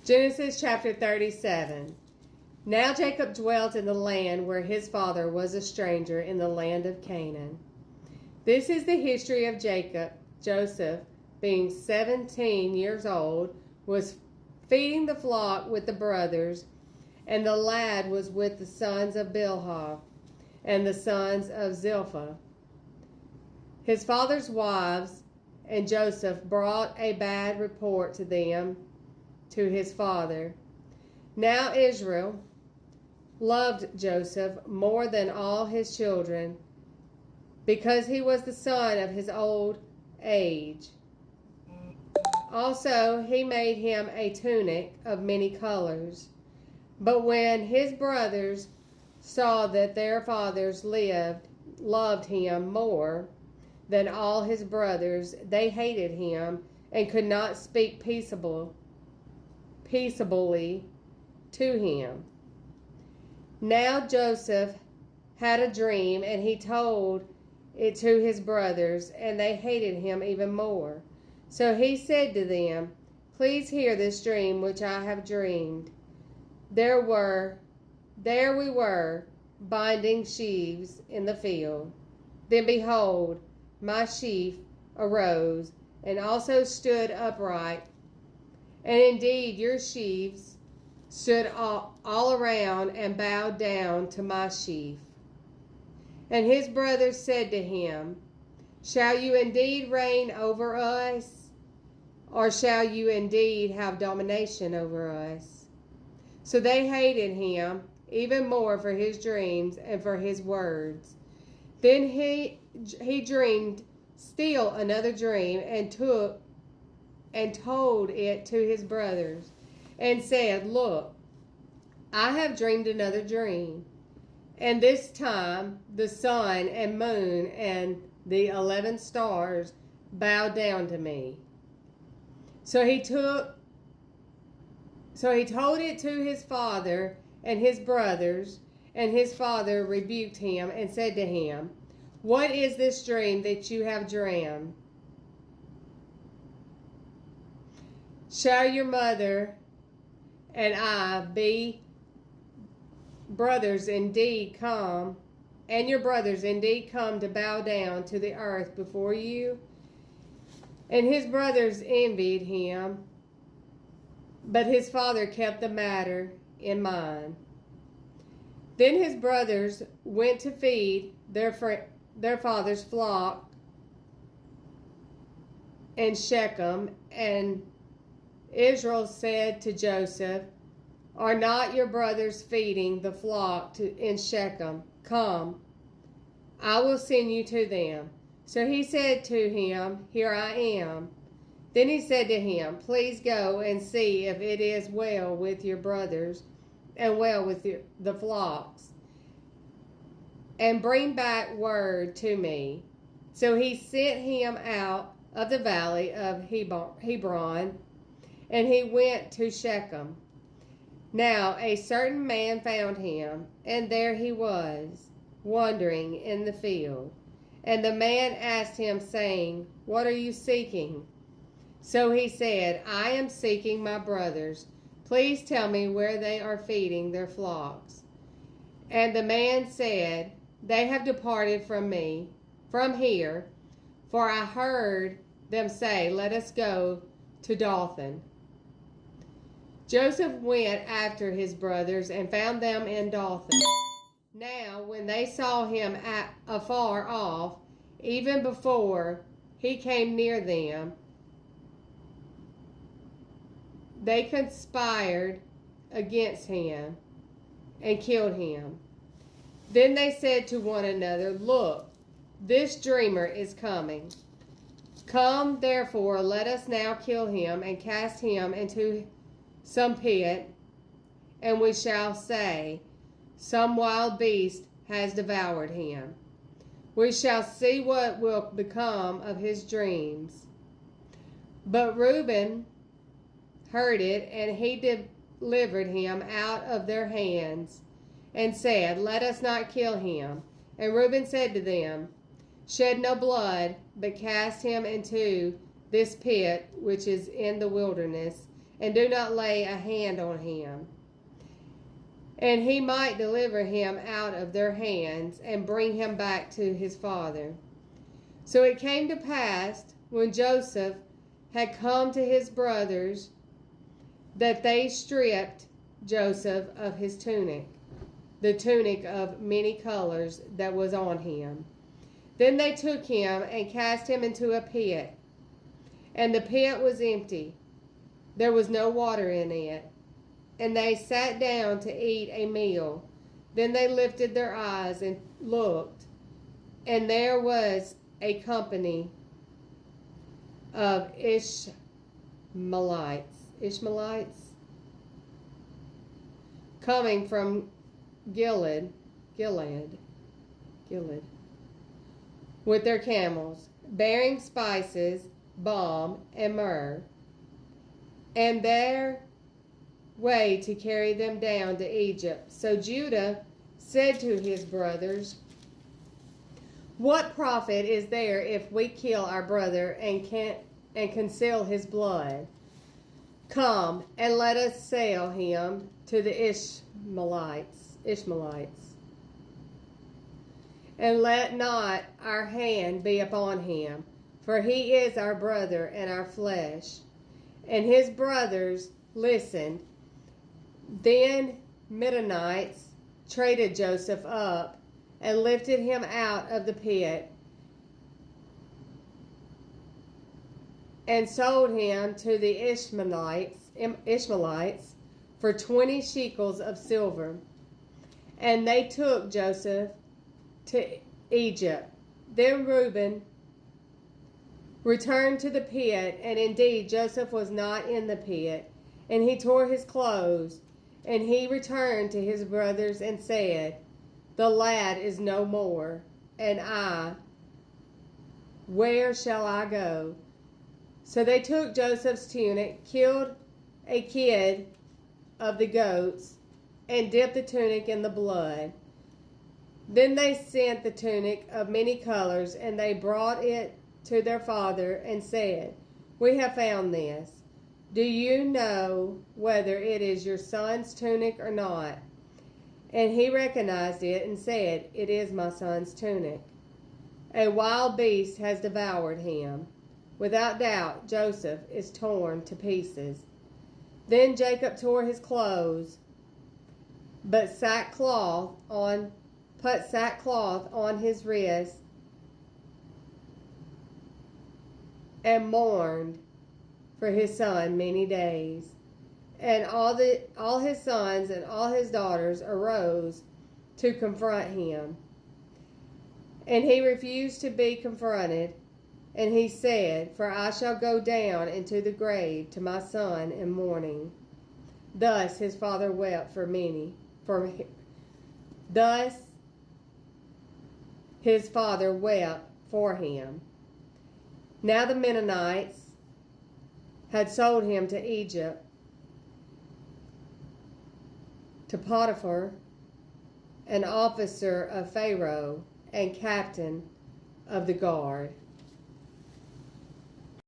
Genesis chapter 37. Now Jacob dwelt in the land where his father was a stranger in the land of Canaan. This is the history of Jacob. Joseph, being 17 years old, was feeding the flock with the brothers, and the lad was with the sons of Bilhah and the sons of Zilpah, his father's wives, and Joseph brought a bad report to them, to his father. Now Israel loved Joseph more than all his children, because he was the son of his old age. Also he made him a tunic of many colors. But when his brothers saw that their fathers loved him more than all his brothers, they hated him and could not speak peaceably to him. Now Joseph had a dream, and he told it to his brothers, and they hated him even more. So he said to them, "Please hear this dream which I have dreamed. There we were, binding sheaves in the field. Then behold, my sheaf arose, and also stood upright. And indeed your sheaves stood all around and bowed down to my sheaf." And his brothers said to him, "Shall you indeed reign over us? Or shall you indeed have domination over us?" So they hated him even more for his dreams and for his words. Then he dreamed still another dream, and told it to his brothers, and said, "Look, I have dreamed another dream. And this time the sun and moon and the 11 stars bowed down to me." So he told it to his father and his brothers, and his father rebuked him and said to him, "What is this dream that you have dreamed? Shall your mother and I be brothers indeed come, and your brothers indeed come to bow down to the earth before you?" And his brothers envied him, but his father kept the matter in mind. Then his brothers went to feed their father's flock in Shechem, and Israel said to Joseph, "Are not your brothers feeding the flock in Shechem? Come, I will send you to them." So he said to him, "Here I am." Then he said to him, "Please go and see if it is well with your brothers and well with the flocks, and bring back word to me." So he sent him out of the valley of Hebron, and he went to Shechem. Now a certain man found him, and there he was, wandering in the field. And the man asked him, saying, "What are you seeking?" So he said, "I am seeking my brothers. Please tell me where they are feeding their flocks." And the man said, "They have departed from here, for I heard them say, 'Let us go to Dothan.'" Joseph went after his brothers and found them in Dothan. Now when they saw him afar off, even before he came near them, they conspired against him and killed him. Then they said to one another, "Look, this dreamer is coming. Come, therefore, let us now kill him and cast him into some pit, and we shall say, 'Some wild beast has devoured him.' We shall see what will become of his dreams." But Reuben heard it, and he delivered him out of their hands, and said, "Let us not kill him." And Reuben said to them, "Shed no blood, but cast him into this pit which is in the wilderness, and do not lay a hand on him. And he might deliver him out of their hands and bring him back to his father. So it came to pass, when Joseph had come to his brothers, that they stripped Joseph of his tunic, the tunic of many colors that was on him. Then they took him and cast him into a pit, and the pit was empty. There was no water in it. And they sat down to eat a meal. Then they lifted their eyes and looked, and there was a company of Ishmaelites coming from Gilead, with their camels, bearing spices, balm, and myrrh, and their way to carry them down to Egypt. So Judah said to his brothers, "What profit is there if we kill our brother and conceal his blood? Come and let us sell him to the Ishmaelites, and let not our hand be upon him, for he is our brother and our flesh." And his brothers listened. Then Midianites traded Joseph up and lifted him out of the pit and sold him to the Ishmaelites for 20 shekels of silver. And they took Joseph to Egypt. Then Reuben returned to the pit, and indeed Joseph was not in the pit, and he tore his clothes. And he returned to his brothers and said, "The lad is no more, and I, where shall I go?" So they took Joseph's tunic, killed a kid of the goats, and dipped the tunic in the blood. Then they sent the tunic of many colors, and they brought it to their father and said, "We have found this. Do you know whether it is your son's tunic or not?" And he recognized it and said, "It is my son's tunic. A wild beast has devoured him. Without doubt, Joseph is torn to pieces." Then Jacob tore his clothes, put sackcloth on his wrists, and mourned for his son many days. And all his sons and all his daughters arose to confront him. And he refused to be confronted. And he said, "For I shall go down into the grave to my son in mourning." Thus his father wept Thus his father wept for him. Now the Midianites had sold him to Egypt, to Potiphar, an officer of Pharaoh and captain of the guard.